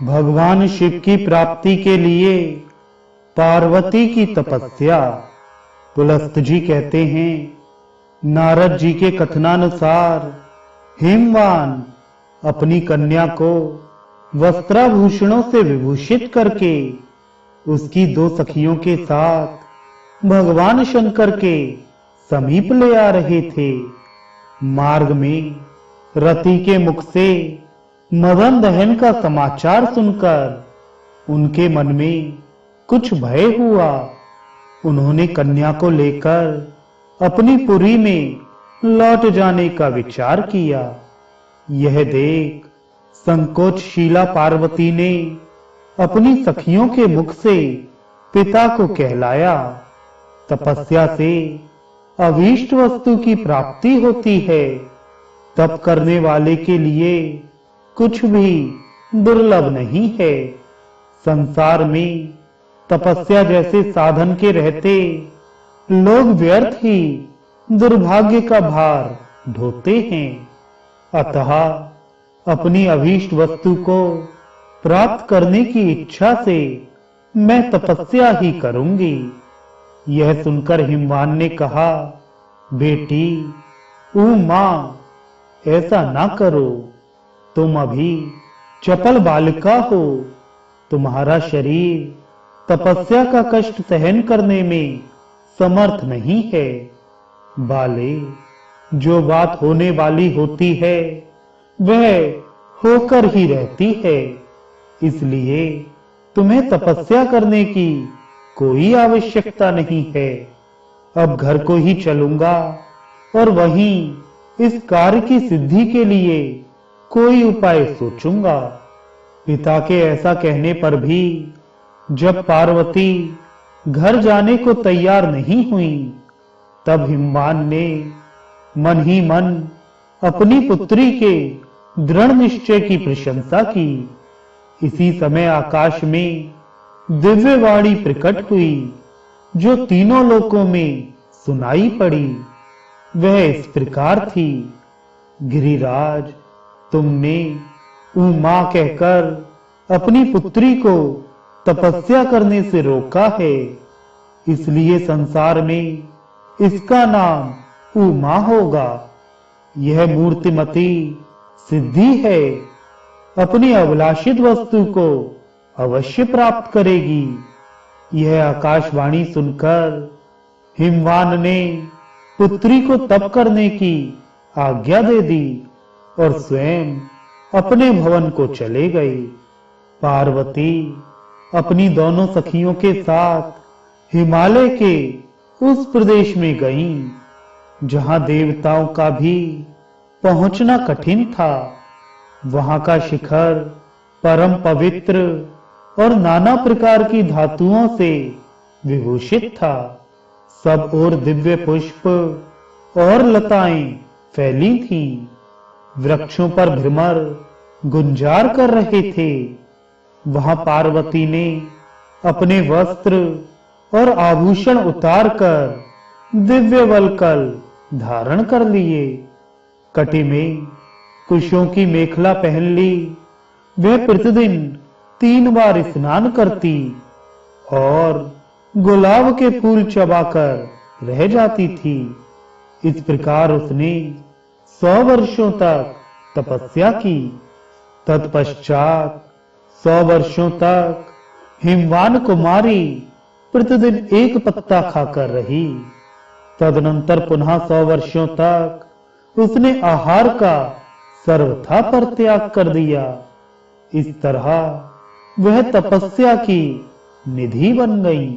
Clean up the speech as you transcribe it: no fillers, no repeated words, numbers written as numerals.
भगवान शिव की प्राप्ति के लिए पार्वती की तपस्या। पुलस्त जी कहते हैं, नारद जी के कथनानुसार हिमवान अपनी कन्या को वस्त्राभूषणों से विभूषित करके उसकी दो सखियों के साथ भगवान शंकर के समीप ले आ रहे थे। मार्ग में रति के मुख से मदन दहन का समाचार सुनकर उनके मन में कुछ भय हुआ। उन्होंने कन्या को लेकर अपनी पुरी में लौट जाने का विचार किया। यह देख संकोचशीला पार्वती ने अपनी सखियों के मुख से पिता को कहलाया। तपस्या से अभीष्ट वस्तु की प्राप्ति होती है। तप करने वाले के लिए कुछ भी दुर्लभ नहीं है। संसार में तपस्या जैसे साधन के रहते लोग व्यर्थ ही दुर्भाग्य का भार ढोते हैं। अतः अपनी अभीष्ट वस्तु को प्राप्त करने की इच्छा से मैं तपस्या ही करूंगी। यह सुनकर हिमवान ने कहा, बेटी मां, ऐसा ना करो। तुम अभी चपल बालिका हो। तुम्हारा शरीर तपस्या का कष्ट सहन करने में समर्थ नहीं है। बाले, जो बात होने वाली होती है वह होकर ही रहती है। इसलिए तुम्हें तपस्या करने की कोई आवश्यकता नहीं है। अब घर को ही चलूंगा और वहीं इस कार्य की सिद्धि के लिए कोई उपाय सोचूंगा। पिता के ऐसा कहने पर भी जब पार्वती घर जाने को तैयार नहीं हुई, तब हिमवान ने मन ही मन अपनी पुत्री के दृढ़ निश्चय की प्रशंसा की। इसी समय आकाश में दिव्य वाणी प्रकट हुई, जो तीनों लोकों में सुनाई पड़ी। वह इस प्रकार थी, गिरिराज, तुमने उमा कहकर अपनी पुत्री को तपस्या करने से रोका है, इसलिए संसार में इसका नाम उमा होगा। यह मूर्तिमती सिद्धि है, अपनी अभिलाषित वस्तु को अवश्य प्राप्त करेगी। यह आकाशवाणी सुनकर हिमवान ने पुत्री को तप करने की आज्ञा दे दी और स्वयं अपने भवन को चले गए। पार्वती अपनी दोनों सखियों के साथ हिमालय के उस प्रदेश में गईं, जहां देवताओं का भी पहुंचना कठिन था। वहां का शिखर परम पवित्र और नाना प्रकार की धातुओं से विभूषित था। सब ओर दिव्य पुष्प और लताएं फैली थीं। वृक्षों पर भ्रमर गुंजार कर रहे थे। वहां पार्वती ने अपने वस्त्र और आभूषण उतारकर दिव्य वल्कल धारण कर लिए। कटी में कुशों की मेखला पहन ली। वह प्रतिदिन 3 बार स्नान करती और गुलाब के फूल चबाकर रह जाती थी। इस प्रकार उसने 100 वर्षों तक तपस्या की। तत्पश्चात 100 वर्षों तक हिमवान कुमारी प्रतिदिन एक पत्ता खाकर रही। तदनंतर पुनः 100 वर्षों तक उसने आहार का सर्वथा परित्याग कर दिया। इस तरह वह तपस्या की निधि बन गई।